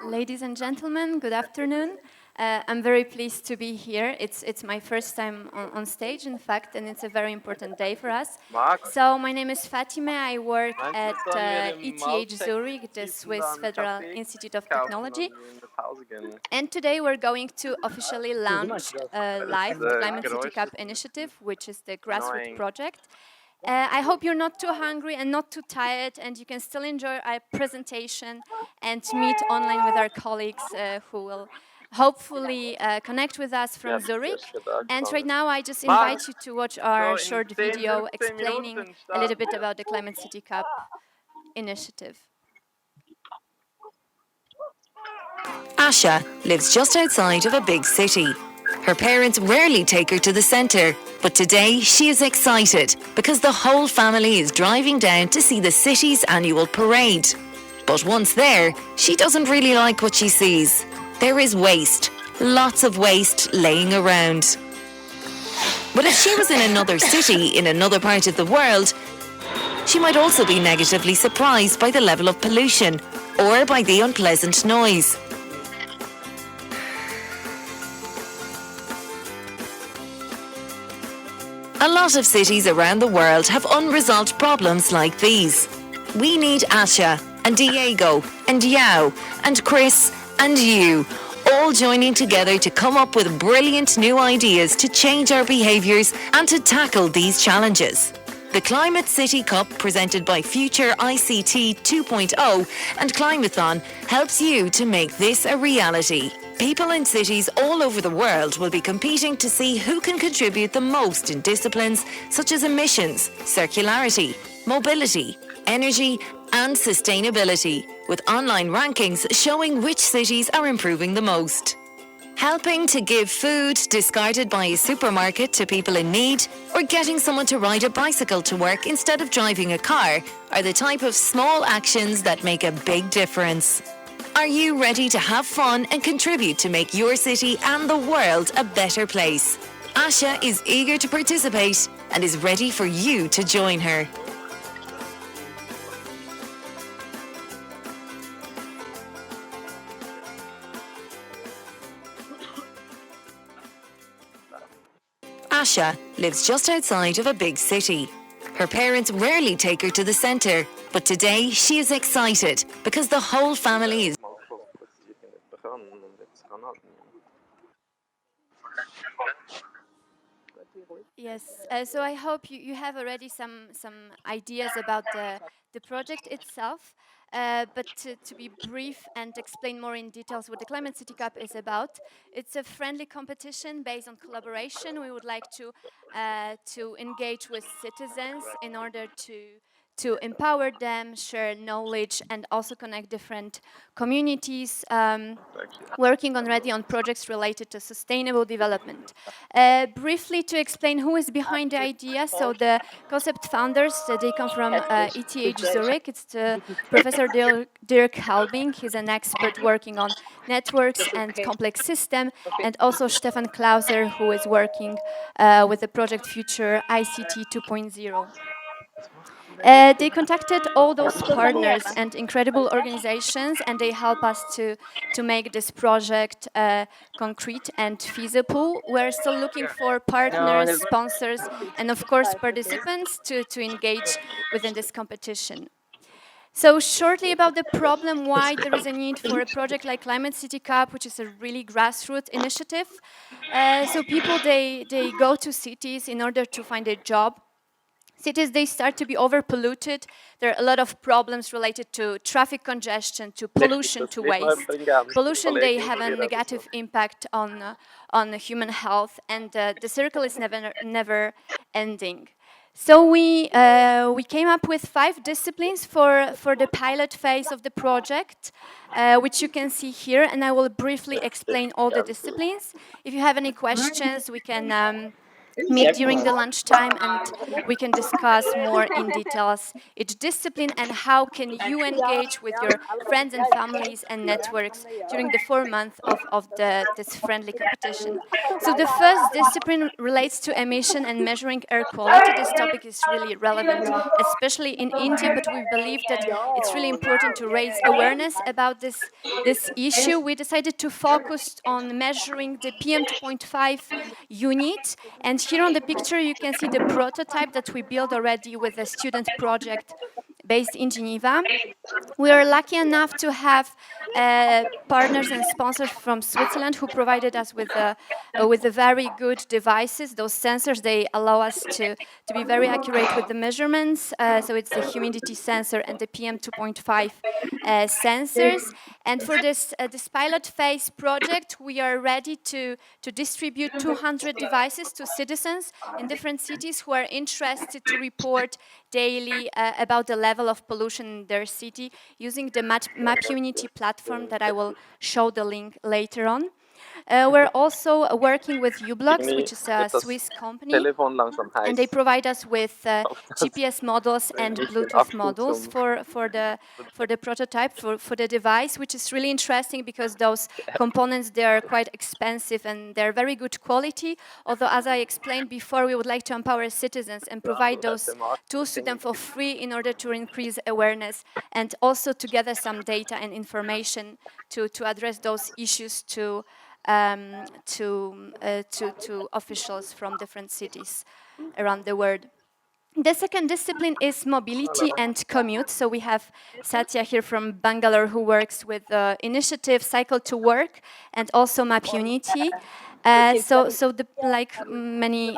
Ladies and gentlemen, good afternoon. I'm very pleased to be here. It's my first time on stage, in fact, and it's a very important day for us. So my name is Fatime. I work at ETH Zurich, the Swiss Federal Institute of Technology. And today we're going to officially launch live the Climate City Cup initiative, which is the grassroots project. I hope you're not too hungry and not too tired, and you can still enjoy our presentation and meet online with our colleagues who will hopefully connect with us from Zurich. And right now I just invite you to watch our short video explaining a little bit about the Climate City Cup initiative. Asha lives just outside of a big city. Her parents rarely take her to the centre, but today she is excited because the whole family is driving down to see the city's annual parade. But once there, she doesn't really like what she sees. There is waste, lots of waste laying around. But if she was in another city, in another part of the world, she might also be negatively surprised by the level of pollution or by the unpleasant noise. A lot of cities around the world have unresolved problems like these. We need Asha and Diego and Yao and Chris and you all joining together to come up with brilliant new ideas to change our behaviours and to tackle these challenges. The Climate City Cup, presented by Future ICT 2.0 and Climathon, helps you to make this a reality. People in cities all over the world will be competing to see who can contribute the most in disciplines such as emissions, circularity, mobility, energy and sustainability, with online rankings showing which cities are improving the most. Helping to give food discarded by a supermarket to people in need, or getting someone to ride a bicycle to work instead of driving a car, are the type of small actions that make a big difference. Are you ready to have fun and contribute to make your city and the world a better place? Asha is eager to participate and is ready for you to join her. Asha lives just outside of a big city. Her parents rarely take her to the centre, but today she is excited because the whole family is. Yes, so I hope you have already some ideas about the project itself. But to be brief and explain more in details what the Climate City Cup is about, it's a friendly competition based on collaboration. We would like to engage with citizens in order to empower them, share knowledge, and also connect different communities working already on projects related to sustainable development. Briefly to explain who is behind the idea, so the concept founders, they come from ETH Zurich. It's the Professor Dirk Halbing. He's an expert working on networks and complex systems, and also Stefan Klauser, who is working with the project Future ICT 2.0. They contacted all those partners and incredible organizations, and they help us to make this project concrete and feasible. We're still looking for partners, sponsors, and of course participants to engage within this competition. So shortly about the problem, why there is a need for a project like Climate City Cup, which is a really grassroots initiative. So people, they go to cities in order to find a job. Cities, they start to be overpolluted. There are a lot of problems related to traffic congestion, to pollution, to waste. Pollution, they have a negative impact on human health, and the circle is never ending. So we came up with 5 disciplines for the pilot phase of the project, which you can see here, and I will briefly explain all the disciplines. If you have any questions, we can meet during the lunchtime and we can discuss more in details each discipline and how can you engage with your friends and families and networks during the 4 months of this friendly competition. So the first discipline relates to emission and measuring air quality. This topic is really relevant, especially in India, but we believe that it's really important to raise awareness about this issue. We decided to focus on measuring the PM2.5 unit, and here on the picture you can see the prototype that we built already with a student project based in Geneva. We are lucky enough to have partners and sponsors from Switzerland who provided us with the very good devices. Those sensors, they allow us to be very accurate with the measurements. So it's the humidity sensor and the PM2.5 sensors. And for this pilot phase project, we are ready to distribute 200 devices to citizens in different cities who are interested to report daily about the level of pollution in their city using the MapUnity platform that I will show the link later on. We're also working with uBlocks, which is a Swiss company, and they provide us with GPS models and Bluetooth modules for the prototype, for the device, which is really interesting because those components, they are quite expensive and they're very good quality. Although, as I explained before, we would like to empower citizens and provide those tools to them for free in order to increase awareness and also to gather some data and information to address those issues to officials from different cities around the world. The second discipline is mobility and commute. So we have Satya here from Bangalore who works with the initiative Cycle to Work and also MapUnity. Like many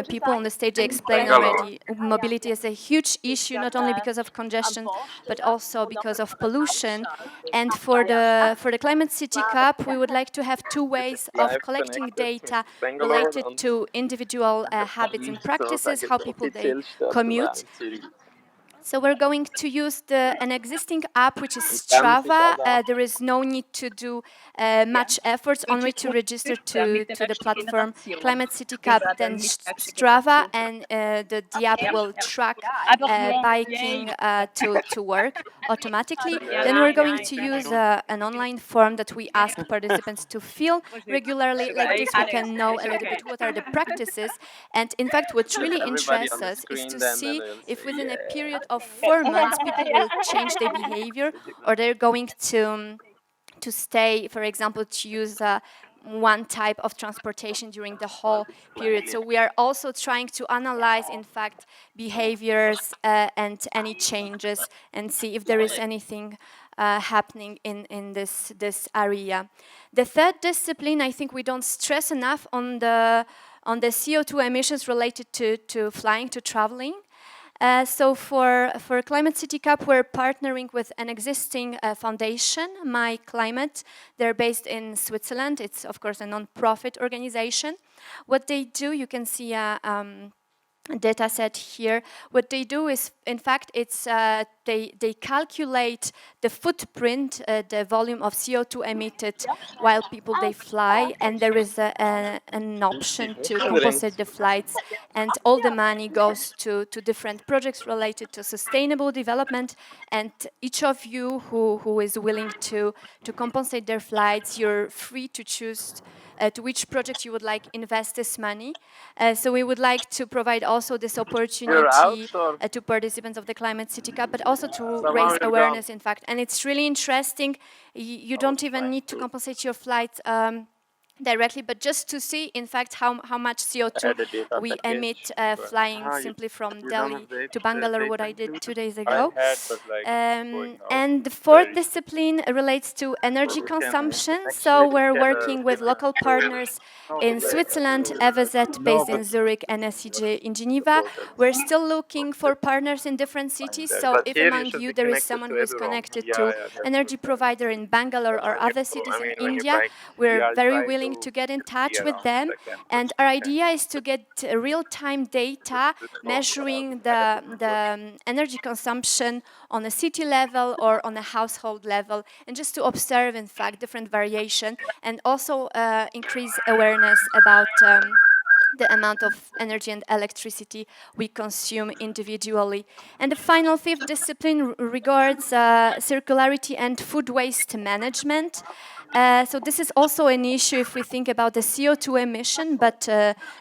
people on the stage, they explained already, mobility is a huge issue, not only because of congestion, but also because of pollution. And for the Climate City Cup, we would like to have two ways of collecting data related to individual habits and practices, how people they commute. So we're going to use an existing app, which is Strava. There is no need to do much efforts, only to register to the platform Climate City Cup, then Strava, and the app will track biking to work automatically. Then we're going to use an online form that we ask participants to fill regularly. Like this, we can know a little bit what are the practices. And in fact, what really interests us is to see if within a period of 4 months people will change their behavior, or they're going to stay, for example, to use one type of transportation during the whole period. So we are also trying to analyze, in fact, behaviors and any changes and see if there is anything happening in this area. The third discipline, I think we don't stress enough on the CO2 emissions related to flying, to traveling. So for Climate City Cup, we're partnering with an existing foundation, My Climate. They're based in Switzerland. It's, of course, a non-profit organization. What they do, you can see a data set here. What they do is, in fact, it's they calculate the footprint, the volume of CO2 emitted while people they fly, and there is an option to compensate the flights, and all the money goes to different projects related to sustainable development. And each of you who is willing to compensate their flights, you're free to choose to which project you would like invest this money. So we would like to provide also this opportunity to participants of the Climate City Cup, but also to raise awareness, in fact. And it's really interesting. You don't even need to compensate your flights directly, but just to see, in fact, how much CO2 we emit flying simply from Delhi to Bangalore, what I did 2 days ago. And the fourth discipline relates to energy consumption. So we're working with local partners in Switzerland, EVZ based in Zurich, and SEJ in Geneva. We're still looking for partners in different cities. So if among you there is someone who is connected to energy provider in Bangalore or other cities in India, we're very willing to get in touch with them. And our idea is to get real-time data measuring the energy consumption on a city level or on a household level, and just to observe, in fact, different variation, and also increase awareness about the amount of energy and electricity we consume individually. And the final fifth discipline regards circularity and food waste management. So this is also an issue if we think about the CO2 emission, but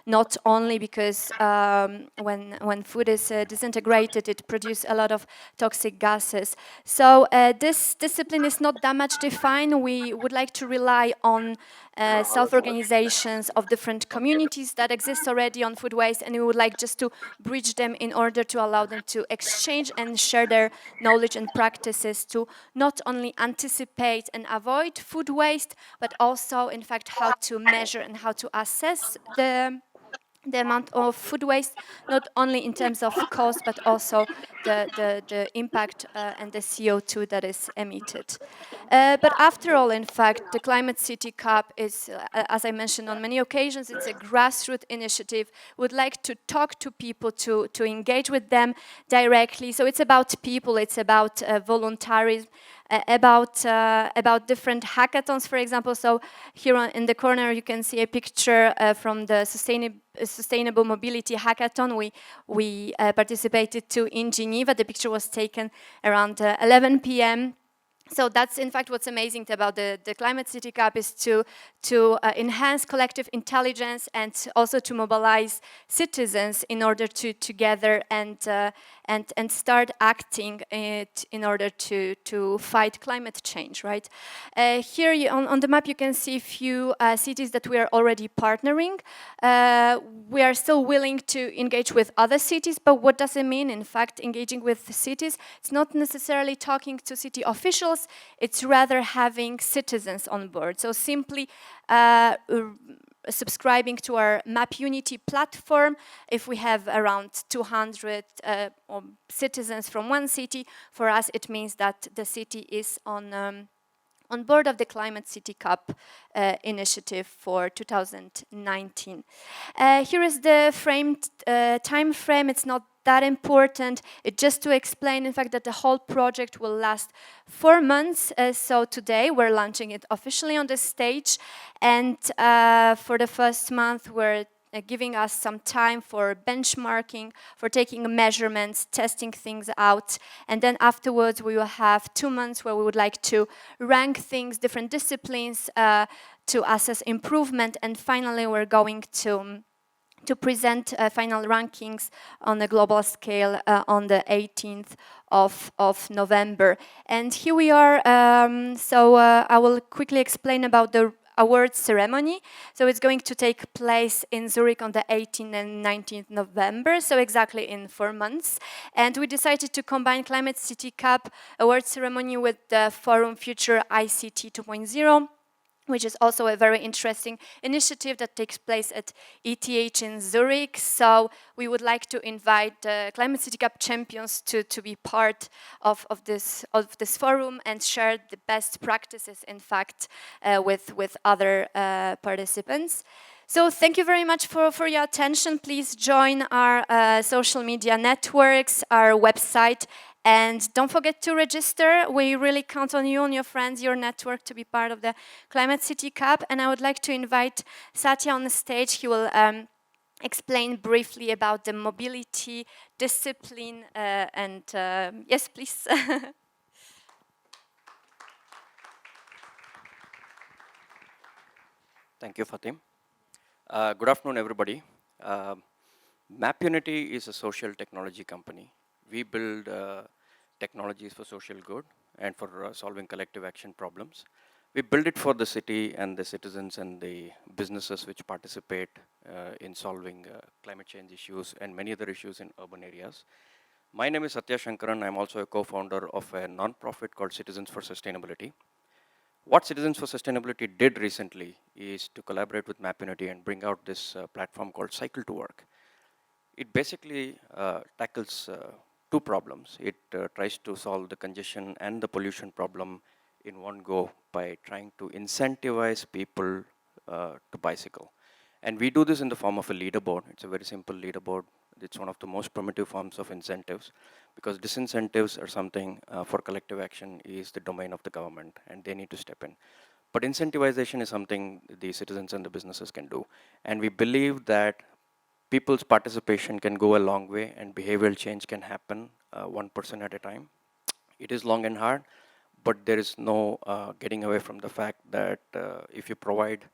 not only because when food is disintegrated, it produces a lot of toxic gases. So this discipline is not that much defined. We would like to rely on self-organizations of different communities that exist already on food waste, and we would like just to bridge them in order to allow them to exchange and share their knowledge and practices to not only anticipate and avoid food waste, but also, in fact, how to measure and how to assess the amount of food waste, not only in terms of cost, but also the impact and the CO2 that is emitted. But after all, in fact, the Climate City Cup is, as I mentioned on many occasions, it's a grassroots initiative. Would like to talk to people, to engage with them directly. So it's about people, it's about voluntarism, about different hackathons, for example. So here in the corner, you can see a picture from the Sustainable Mobility Hackathon we participated to in Geneva. The picture was taken around 11 p.m. So that's in fact what's amazing about the Climate City Cup is to enhance collective intelligence and also to mobilize citizens in order to together and start acting in order to fight climate change, right? Here on the map you can see a few cities that we are already partnering. We are still willing to engage with other cities, but what does it mean? In fact, engaging with the cities, it's not necessarily talking to city officials, it's rather having citizens on board. So simply subscribing to our Map Unity platform. If we have around 200 citizens from one city, for us it means that the city is on board of the Climate City Cup initiative for 2019. Here is the time frame. It's not that important. It's just to explain, in fact, that the whole project will last 4 months. So today we're launching it officially on the stage, and for the first month we're giving us some time for benchmarking, for taking measurements, testing things out, and then afterwards we will have 2 months where we would like to rank things, different disciplines, to assess improvement, and finally we're going to present final rankings on a global scale on the 18th of November. And here we are, so I will quickly explain about the award ceremony. So it's going to take place in Zurich on the 18th and 19th November, so exactly in 4 months. And we decided to combine Climate City Cup award ceremony with the Forum Future ICT 2.0, which is also a very interesting initiative that takes place at ETH in Zurich. So we would like to invite the Climate City Cup champions to be part of this forum and share the best practices, in fact, with other participants. So thank you very much for your attention. Please join our social media networks, our website, and don't forget to register. We really count on you, on your friends, your network to be part of the Climate City Cup. And I would like to invite Satya on the stage. He will explain briefly about the mobility discipline. Yes, please. Thank you, Fatime. Good afternoon, everybody. MapUnity is a social technology company. We build technologies for social good and for solving collective action problems. We build it for the city and the citizens and the businesses which participate in solving climate change issues and many other issues in urban areas. My name is Satya Shankaran. I'm also a co-founder of a non-profit called Citizens for Sustainability. What Citizens for Sustainability did recently is to collaborate with MapUnity and bring out this platform called Cycle to Work. It basically tackles 2 problems. It tries to solve the congestion and the pollution problem in one go by trying to incentivize people to bicycle. And we do this in the form of a leaderboard. It's a very simple leaderboard. It's one of the most primitive forms of incentives, because disincentives are something for collective action is the domain of the government, and they need to step in. But incentivization is something the citizens and the businesses can do. And we believe that people's participation can go a long way, and behavioral change can happen one person at a time. It is long and hard, but there is no getting away from the fact that if you provide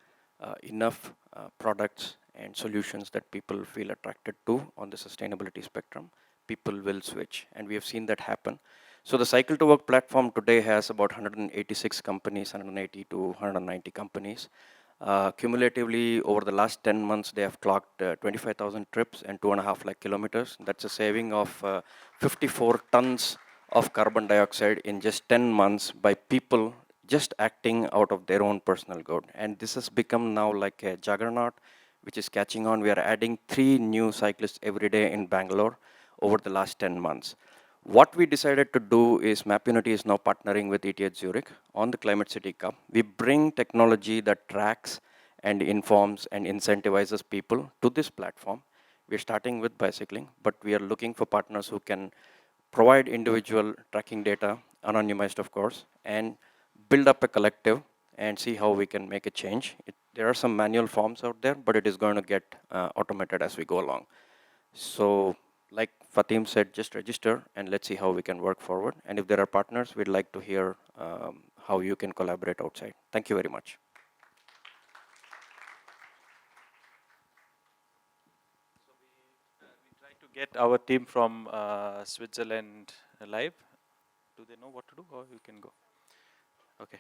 enough products and solutions that people feel attracted to on the sustainability spectrum, people will switch, and we have seen that happen. So the Cycle to Work platform today has about 186 companies, 180 to 190 companies. Cumulatively, over the last 10 months, they have clocked 25,000 trips and 2.5 lakh kilometers. That's a saving of 54 tons of carbon dioxide in just 10 months by people just acting out of their own personal good. And this has become now like a juggernaut, which is catching on. We are adding 3 new cyclists every day in Bangalore over the last 10 months. What we decided to do is MapUnity is now partnering with ETH Zurich on the Climate City Cup. We bring technology that tracks and informs and incentivizes people to this platform. We're starting with bicycling, but we are looking for partners who can provide individual tracking data, anonymized of course, and build up a collective and see how we can make a change. There are some manual forms out there, but it is going to get automated as we go along. So like Fatime said, just register and let's see how we can work forward. And if there are partners, we'd like to hear how you can collaborate outside. Thank you very much. We try to get our team from Switzerland live. Do they know what to do, or you can go? Okay.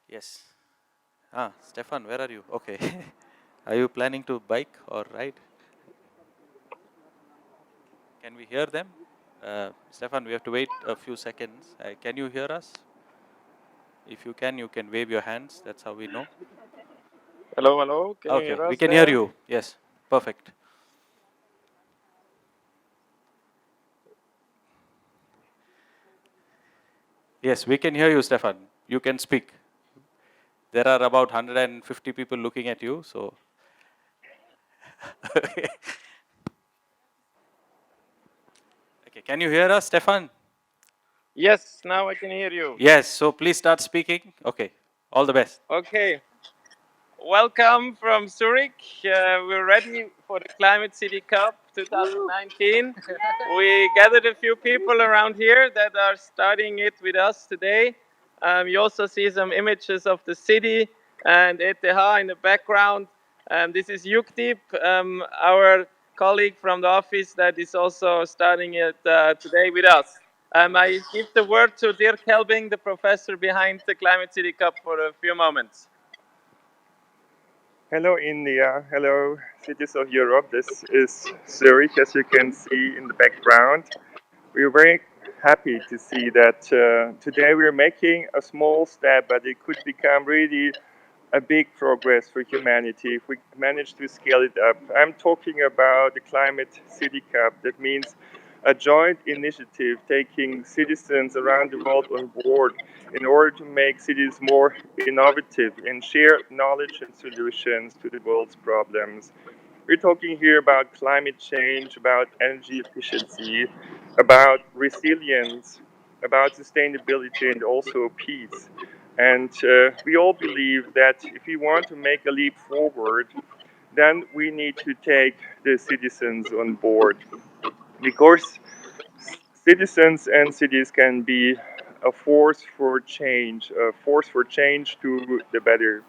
Yes. Stefan, where are you? Okay. Are you planning to bike or ride? Can we hear them? Stefan, we have to wait a few seconds. Can you hear us? If you can wave your hands. That's how we know. Hello, hello. Can you Okay, hear we us can hear there? you. Yes, perfect. Yes, we can hear you, Stefan. You can speak. There are about 150 people looking at you, so. Okay, can you hear us, Stefan? Yes, now I can hear you. Yes, so please start speaking. Okay, all the best. Okay. Welcome from Zurich. We're ready for the Climate City Cup 2019. We gathered a few people around here that are starting it with us today. You also see some images of the city and ETH in the background. This is Yuktip, our colleague from the office that is also starting it today with us. I give the word to Dirk Helbing, the professor behind the Climate City Cup, for a few moments. Hello, India. Hello, cities of Europe. This is Zurich, as you can see in the background. We're very happy to see that today we're making a small step, but it could become really a big progress for humanity if we manage to scale it up. I'm talking about the Climate City Cup. That means a joint initiative taking citizens around the world on board in order to make cities more innovative and share knowledge and solutions to the world's problems. We're talking here about climate change, about energy efficiency, about resilience, about sustainability, and also peace. And we all believe that if we want to make a leap forward, then we need to take the citizens on board. Because citizens and cities can be a force for change to the better.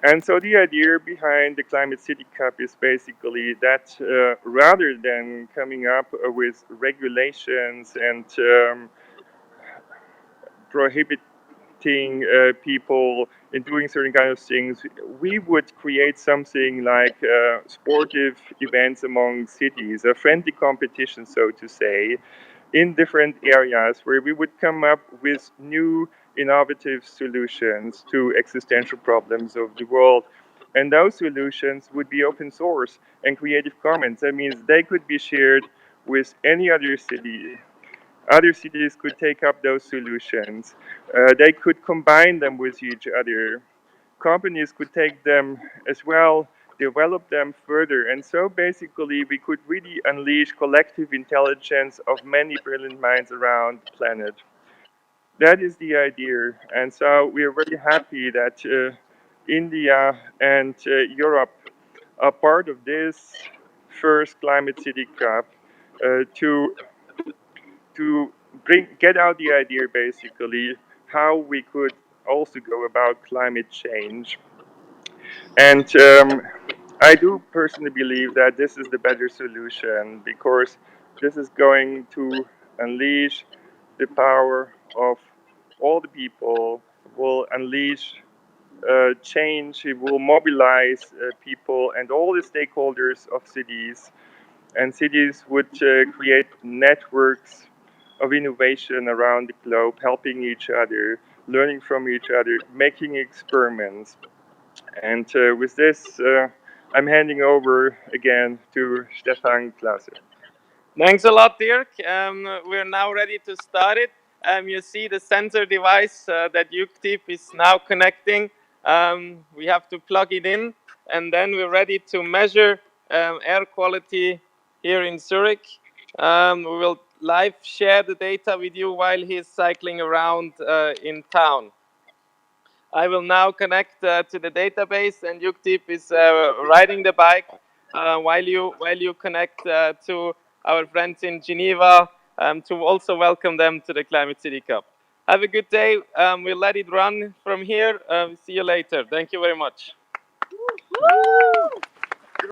And so the idea behind the Climate City Cup is basically that rather than coming up with regulations and prohibiting people in doing certain kind of things, we would create something like sportive events among cities, a friendly competition, so to say, in different areas where we would come up with new innovative solutions to existential problems of the world. And those solutions would be open source and Creative Commons. That means they could be shared with any other city. Other cities could take up those solutions. They could combine them with each other. Companies could take them as well, develop them further. And so basically, we could really unleash collective intelligence of many brilliant minds around the planet. That is the idea. And so we are very happy that India and Europe a part of this first Climate City Cup to get out the idea basically how we could also go about climate change. And I do personally believe that this is the better solution because this is going to unleash the power of all the people, will unleash change, it will mobilize people and all the stakeholders of cities, and cities would create networks of innovation around the globe, helping each other, learning from each other, making experiments. And with this, I'm handing over again to Stefan Klasse. Thanks a lot, Dirk. We're now ready to start it. You see the sensor device that UKTIP is now connecting. We have to plug it in, and then we're ready to measure air quality here in Zurich. We will live share the data with you while he's cycling around in town. I will now connect to the database, and Yuktip is riding the bike while you connect to our friends in Geneva to also welcome them to the Climate City Cup. Have a good day. We'll let it run from here. See you later. Thank you very much.